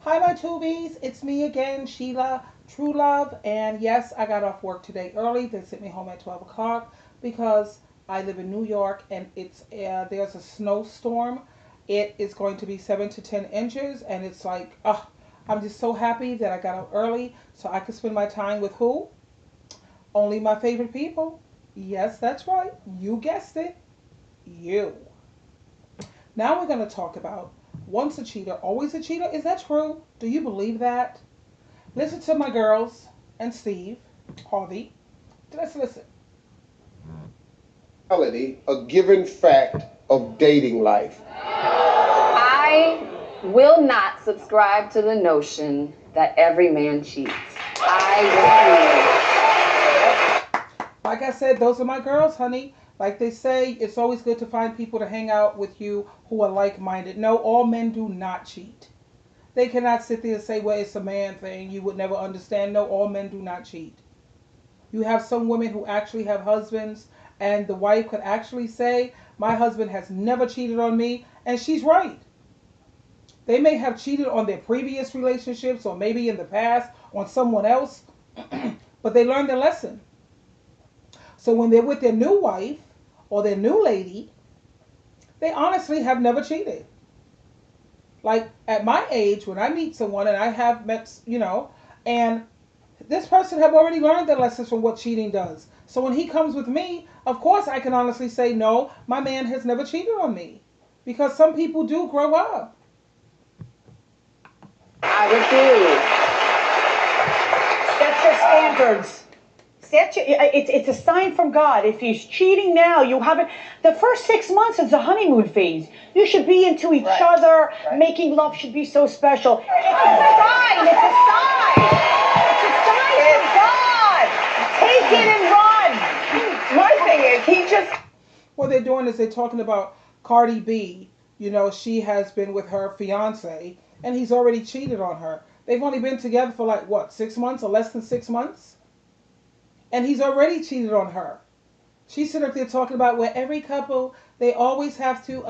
Hi, my tubies. It's me again, Sheila True Love. And yes, I got off work today early. They sent me home at 12 o'clock because I live in New York and there's a snowstorm. It is going to be 7 to 10 inches. And it's like, I'm just so happy that I got up early so I could spend my time with who? Only my favorite people. Yes, that's right. You guessed it. You. Now we're going to talk about once a cheater, always a cheater. Is that true? Do you believe that? Listen to my girls and Steve Harvey. Let's listen. Reality, a given fact of dating life. I will not subscribe to the notion that every man cheats. I Like I said, those are my girls, honey. Like they say, it's always good to find people to hang out with you who are like minded. No, all men do not cheat. They cannot sit there and say, well, it's a man thing. You would never understand. No, all men do not cheat. You have some women who actually have husbands, and the wife could actually say, my husband has never cheated on me. And she's right. They may have cheated on their previous relationships or maybe in the past on someone else, but they learned their lesson. So when they're with their new wife or their new lady, they honestly have never cheated. Like at my age, when I meet someone and I have met, and this person have already learned their lessons from what cheating does. So when he comes with me, of course I can honestly say, no, my man has never cheated on me. Because some people do grow up. Set your standards. It's a sign from God. If he's cheating now, you haven't. The first 6 months is the honeymoon phase. You should be into each other. Right. Making love should be so special. It's a sign. It's a sign. It's a sign from God. Take it and run. My thing is, he just. What they're doing is they're talking about Cardi B. She has been with her fiance, and he's already cheated on her. They've only been together for like, what, 6 months or less than 6 months? And he's already cheated on her. She's sitting up there talking about where every couple, they always have to,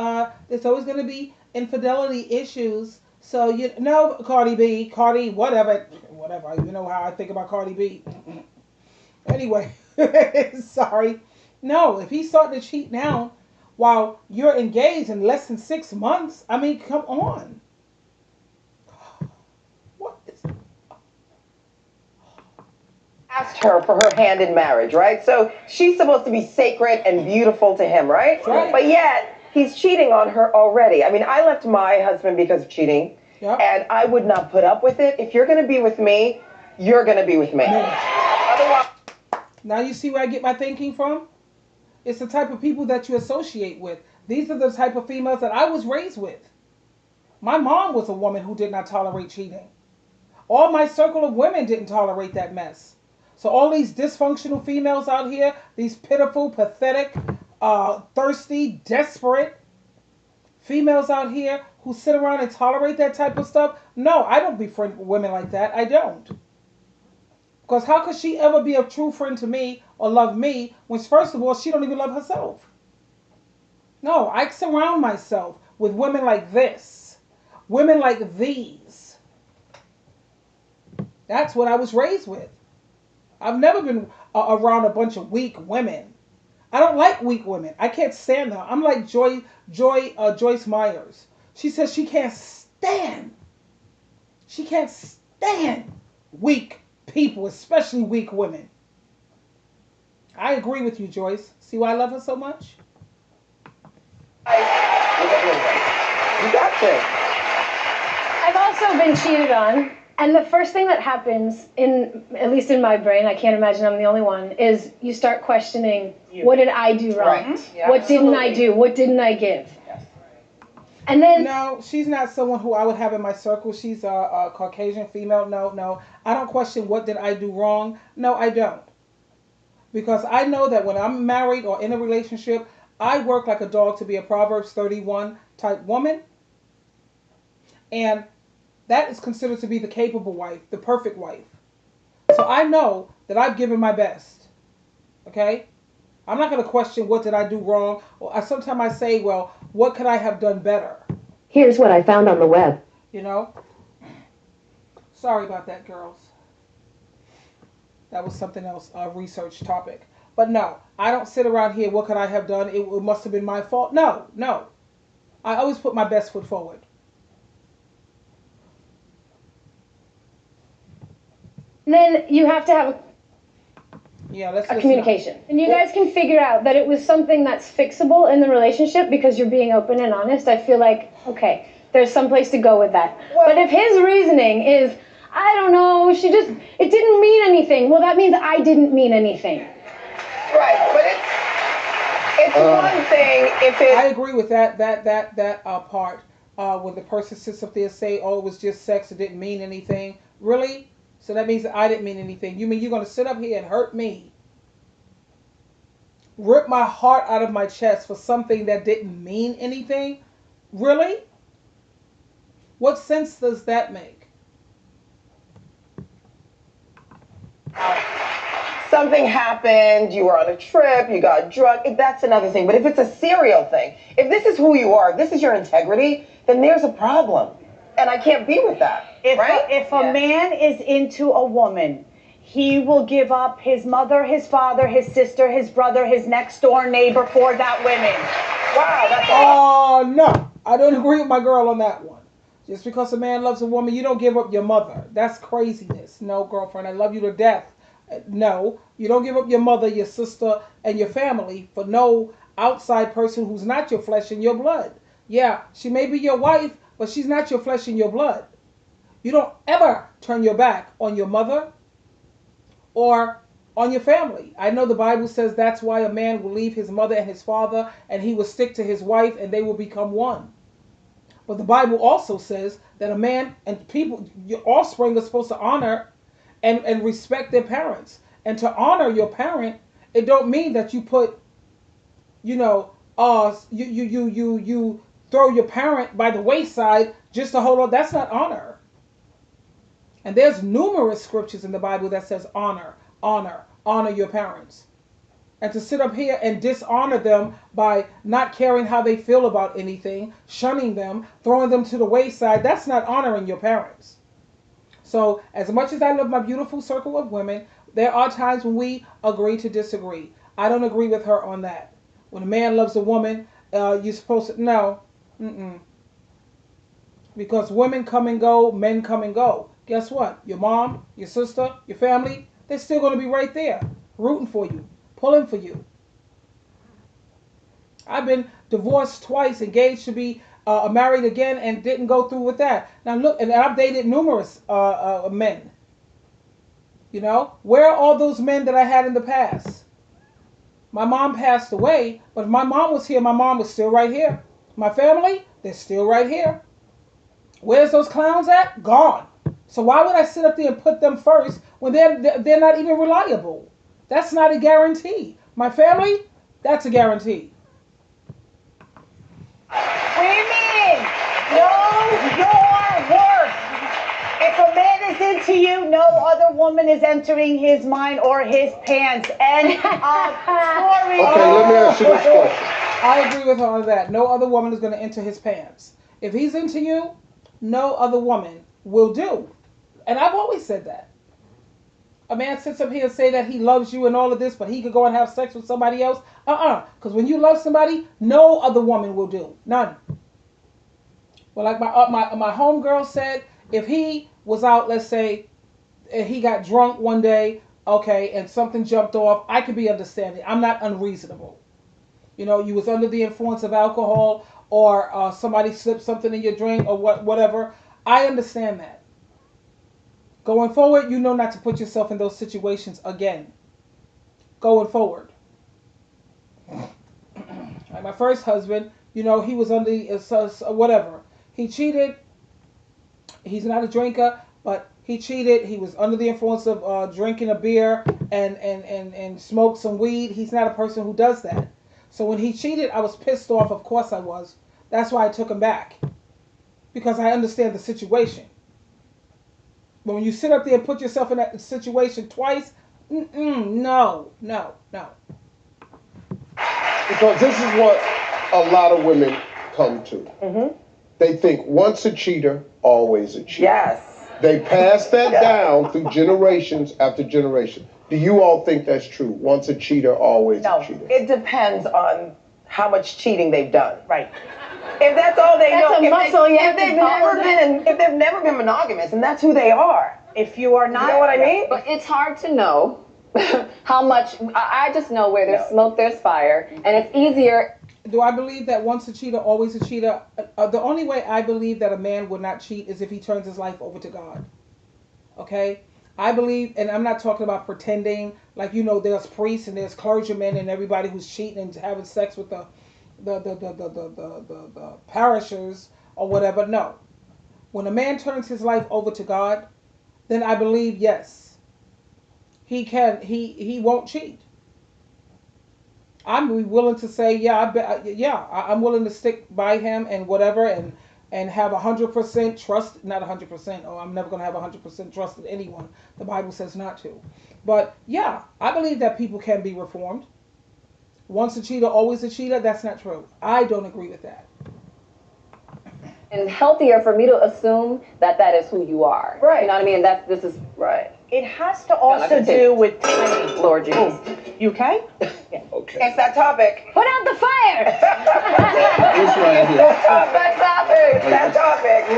there's always going to be infidelity issues. So, Cardi B, Cardi, whatever, you know how I think about Cardi B. Anyway, sorry. No, if he's starting to cheat now while you're engaged in less than 6 months, I mean, come on. Asked her for her hand in marriage, right? So she's supposed to be sacred and beautiful to him, right? Right. But yet he's cheating on her already. I mean, I left my husband because of cheating, and I would not put up with it. If you're going to be with me, you're going to be with me. Otherwise. Now you see where I get my thinking from? It's the type of people that you associate with. These are the type of females that I was raised with. My mom was a woman who did not tolerate cheating. All my circle of women didn't tolerate that mess. So all these dysfunctional females out here, these pitiful, pathetic, thirsty, desperate females out here who sit around and tolerate that type of stuff. No, I don't befriend women like that. I don't. Because how could she ever be a true friend to me or love me when, first of all, she don't even love herself? No, I surround myself with women like this. Women like these. That's what I was raised with. I've never been around a bunch of weak women. I don't like weak women. I can't stand them. I'm like Joyce Myers. She says she can't stand weak people, especially weak women. I agree with you, Joyce. See why I love her so much? You got to. I've also been cheated on. And the first thing that happens, at least in my brain, I can't imagine I'm the only one, is you start questioning, what did I do wrong? Right. Yeah, what didn't I do? What didn't I give? Yes. And then... No, she's not someone who I would have in my circle. She's a Caucasian female. No. I don't question what did I do wrong. No, I don't. Because I know that when I'm married or in a relationship, I work like a dog to be a Proverbs 31 type woman. And that is considered to be the capable wife, the perfect wife. So I know that I've given my best. Okay? I'm not going to question what did I do wrong. Or sometimes I say, well, what could I have done better? Here's what I found on the web. Sorry about that, girls. That was something else, a research topic. But no, I don't sit around here, what could I have done? It must have been my fault. No, no. I always put my best foot forward. And then you have to have a communication. And you guys can figure out that it was something that's fixable in the relationship because you're being open and honest. I feel like, okay, there's some place to go with that. Well, but if his reasoning is, I don't know, it didn't mean anything. Well, that means I didn't mean anything. Right, but it's one thing if it... I agree with that part. When the person sits up there and say, oh, it was just sex, it didn't mean anything. Really? So that means that I didn't mean anything. You mean you're going to sit up here and hurt me? Rip my heart out of my chest for something that didn't mean anything? Really? What sense does that make? Something happened, you were on a trip, you got drunk, that's another thing. But if it's a serial thing, if this is who you are, if this is your integrity, then there's a problem. And I can't be with that. If a man is into a woman, he will give up his mother, his father, his sister, his brother, his next door neighbor for that woman. Wow, that's no. I don't agree with my girl on that one. Just because a man loves a woman, you don't give up your mother. That's craziness. No, girlfriend, I love you to death. No, you don't give up your mother, your sister, and your family for no outside person who's not your flesh and your blood. Yeah, she may be your wife, but she's not your flesh and your blood. You don't ever turn your back on your mother or on your family. I know the Bible says that's why a man will leave his mother and his father and he will stick to his wife and they will become one. But the Bible also says that a man and people, your offspring, are supposed to honor and respect their parents. And to honor your parent, it don't mean that you put, you throw your parent by the wayside just to hold on. That's not honor. And there's numerous scriptures in the Bible that says honor your parents. And to sit up here and dishonor them by not caring how they feel about anything, shunning them, throwing them to the wayside, that's not honoring your parents. So as much as I love my beautiful circle of women, there are times when we agree to disagree. I don't agree with her on that. When a man loves a woman, you're supposed to, no. Because women come and go, men come and go. Guess what? Your mom, your sister, your family, they're still going to be right there, rooting for you, pulling for you. I've been divorced twice, engaged to be married again, and didn't go through with that. Now look, and I've dated numerous men. You know, where are all those men that I had in the past? My mom passed away, but if my mom was here, my mom was still right here. My family, they're still right here. Where's those clowns at? Gone. So why would I sit up there and put them first when they're not even reliable? That's not a guarantee. My family, that's a guarantee. Women, know your worth. If a man is into you, no other woman is entering his mind or his pants. And sorry. Okay, let me ask you this question. I agree with her on that. No other woman is going to enter his pants. If he's into you, no other woman will do. And I've always said that. A man sits up here and say that he loves you and all of this, but he could go and have sex with somebody else. Because when you love somebody, no other woman will do. None. Well, like my homegirl said, if he was out, let's say, he got drunk one day, okay, and something jumped off, I could be understanding. I'm not unreasonable. You know, you was under the influence of alcohol or somebody slipped something in your drink or whatever. I understand that. Going forward, you know not to put yourself in those situations again. Going forward. Like my first husband, you know, he was under whatever. He cheated. He's not a drinker, but he cheated. He was under the influence of drinking a beer and smoked some weed. He's not a person who does that. So when he cheated, I was pissed off. Of course I was. That's why I took him back. Because I understand the situation. But when you sit up there and put yourself in that situation twice, no. Because this is what a lot of women come to. Mm-hmm. They think once a cheater, always a cheater. Yes. They pass that down through generations after generation. Do you all think that's true? Once a cheater, always a cheater. It depends on how much cheating they've done. Right. If that's all they know, if they've never been monogamous, and that's who they are. If you are not, you know what I mean? But it's hard to know how much. I just know where there's smoke, there's fire, and it's easier. Do I believe that once a cheater, always a cheater? The only way I believe that a man would not cheat is if he turns his life over to God. Okay? I believe, and I'm not talking about pretending, like, you know, there's priests and there's clergymen and everybody who's cheating and having sex with the parishioners or whatever. No. When a man turns his life over to God, then I believe, yes, he won't cheat. I'm willing to say, I'm willing to stick by him and whatever, and have 100% trust, not 100%. Oh, I'm never going to have 100% trust in anyone. The Bible says not to. But yeah, I believe that people can be reformed. Once a cheater, always a cheater. That's not true. I don't agree with that. And healthier for me to assume that that is who you are. Right. You know what I mean? This is right. It has to also do with timing. Lord Jesus. You okay? Yeah. Okay. It's that topic. Put out the fire! This right here. That topic.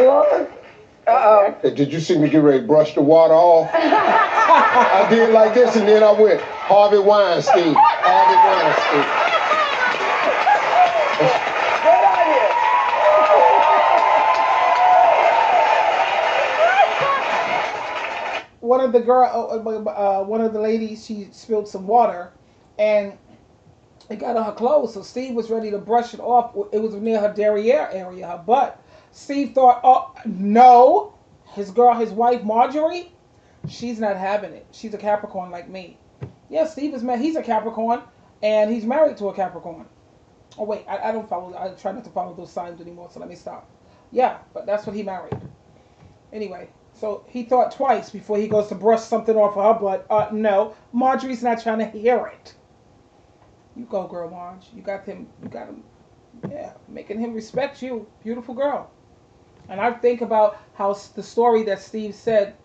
Uh-oh. Hey, did you see me get ready to brush the water off? I did like this, and then I went, Harvey Weinstein. Harvey Weinstein. Good on you. One of the ladies, she spilled some water, and it got on her clothes. So Steve was ready to brush it off. It was near her derriere area, her butt. Steve thought, oh no, his wife Marjorie, she's not having it. She's a Capricorn like me. Yeah, Steve is married. He's a Capricorn, and he's married to a Capricorn. Oh wait, I don't follow. I try not to follow those signs anymore. So let me stop. Yeah, but that's what he married. Anyway. So he thought twice before he goes to brush something off of her butt. No, Marjorie's not trying to hear it. You go, girl, Marge. You got him, yeah, making him respect you. Beautiful girl. And I think about how the story that Steve said,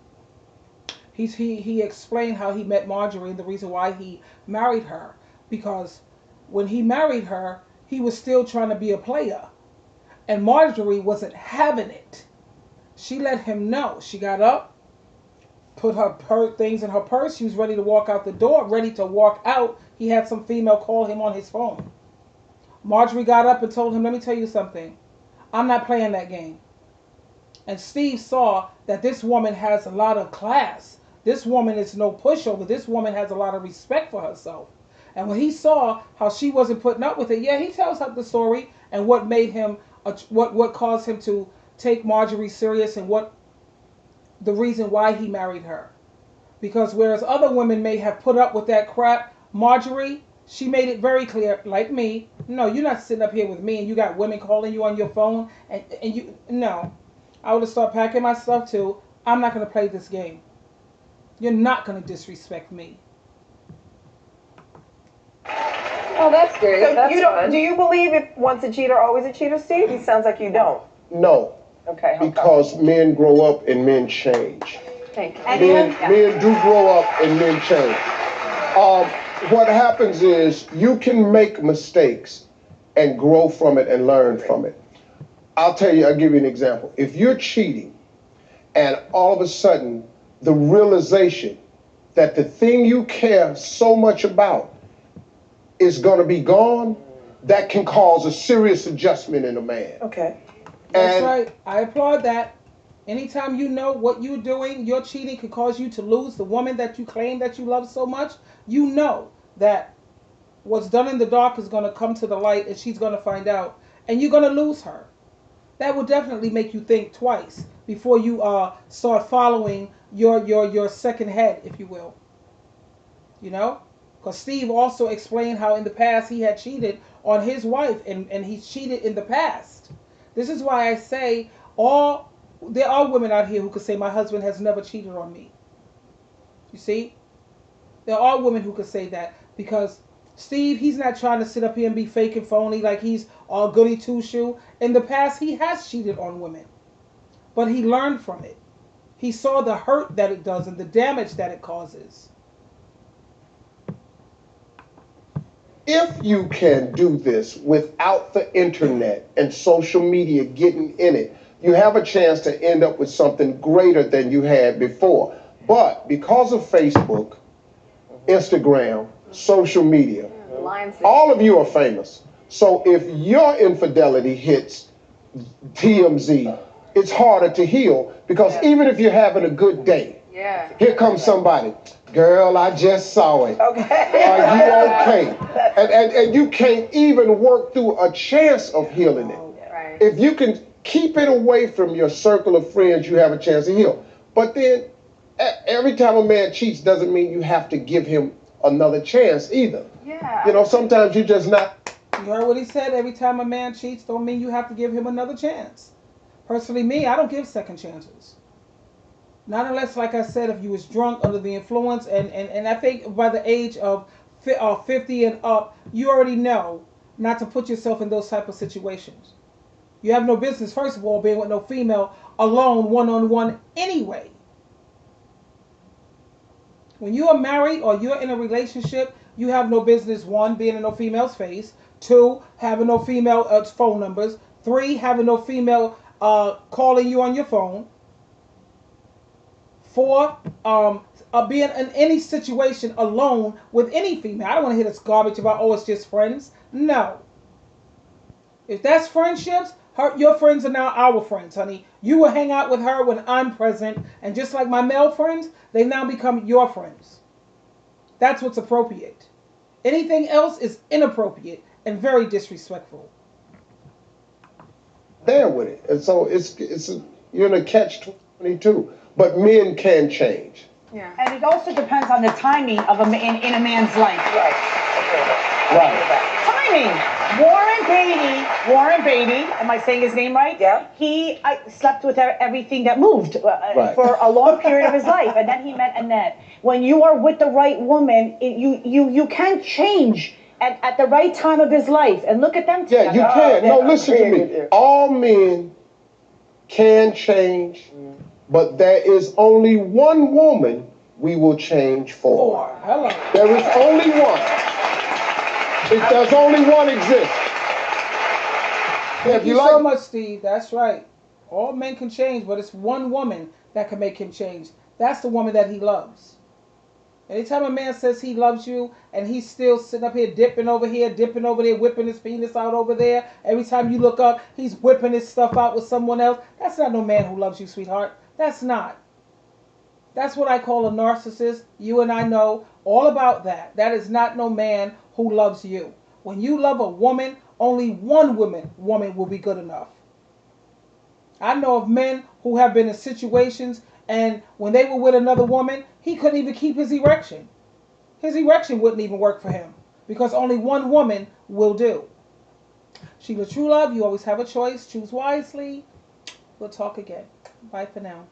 he explained how he met Marjorie and the reason why he married her. Because when he married her, he was still trying to be a player. And Marjorie wasn't having it. She let him know. She got up, put her things in her purse. She was ready to walk out the door, ready to walk out. He had some female call him on his phone. Marjorie got up and told him, let me tell you something. I'm not playing that game. And Steve saw that this woman has a lot of class. This woman is no pushover. This woman has a lot of respect for herself. And when he saw how she wasn't putting up with it, yeah, he tells her the story and what made him, what caused him to take Marjorie serious and what the reason why he married her. Because whereas other women may have put up with that crap, Marjorie, she made it very clear, like me, no, you're not sitting up here with me and you got women calling you on your phone and you, no. I would have started packing my stuff too. I'm not going to play this game. You're not going to disrespect me. Oh, that's great. So that's fun. do you believe if once a cheater, always a cheater, Steve? It sounds like you don't. No. Okay. Because men grow up and men change. Thank you. Men do grow up and men change. What happens is you can make mistakes and grow from it and learn from it. I'll give you an example. If you're cheating and all of a sudden the realization that the thing you care so much about is going to be gone, that can cause a serious adjustment in a man. Okay. That's right. I applaud that. Anytime you know what you're doing, your cheating could cause you to lose the woman that you claim that you love so much. You know that what's done in the dark is going to come to the light and she's going to find out and you're going to lose her. That will definitely make you think twice before you start following your second head, if you will. You know? Because Steve also explained how in the past he had cheated on his wife and he's cheated in the past. This is why I say there are women out here who could say my husband has never cheated on me. You see? There are women who could say that because Steve, he's not trying to sit up here and be fake and phony like he's all goody two-shoe. In the past, he has cheated on women. But he learned from it. He saw the hurt that it does and the damage that it causes. If you can do this without the internet and social media getting in it, you have a chance to end up with something greater than you had before. But because of Facebook, Instagram, social media, all of you are famous. So if your infidelity hits TMZ, it's harder to heal because even if you're having a good day, here comes somebody. Girl, I just saw it. Okay. Are you okay? And you can't even work through a chance of healing it. Right. If you can keep it away from your circle of friends, you have a chance to heal. But then every time a man cheats doesn't mean you have to give him another chance either. Yeah. You know, sometimes you're just not. You heard what he said? Every time a man cheats don't mean you have to give him another chance. Personally, me, I don't give second chances. Not unless, like I said, if you was drunk under the influence, and I think by the age of 50 and up, you already know not to put yourself in those type of situations. You have no business, first of all, being with no female alone, one-on-one anyway. When you are married or you're in a relationship, you have no business, one, being in no female's face, two, having no female phone numbers, three, having no female calling you on your phone, four, being in any situation alone with any female. I don't want to hear this garbage about, oh, it's just friends. No. If that's friendships, your friends are now our friends, honey. You will hang out with her when I'm present, and just like my male friends, they now become your friends. That's what's appropriate. Anything else is inappropriate and very disrespectful. There with it. And so you're in a catch-22. But men can change. Yeah. And it also depends on the timing of in a man's life. Right. Timing. Warren Beatty, am I saying his name right? Yeah. I slept with everything that moved for a long period of his life, and then he met Annette. When you are with the right woman, you can change at the right time of his life. And look at them together. Yeah, you can. No, listen to me. All men can change, but there is only one woman we will change for. Hello. There is only one. There's only one exists. Thank you so much, Steve. That's right. All men can change, but it's one woman that can make him change. That's the woman that he loves. Anytime a man says he loves you and he's still sitting up here, dipping over there, whipping his penis out over there, every time you look up, he's whipping his stuff out with someone else. That's not no man who loves you, sweetheart. That's not. That's what I call a narcissist. You and I know all about that. That is not no man who loves you. When you love a woman, only one woman will be good enough. I know of men who have been in situations and when they were with another woman, he couldn't even keep his erection. His erection wouldn't even work for him because only one woman will do. Sheila True Love, you always have a choice. Choose wisely. We'll talk again. Bye for now.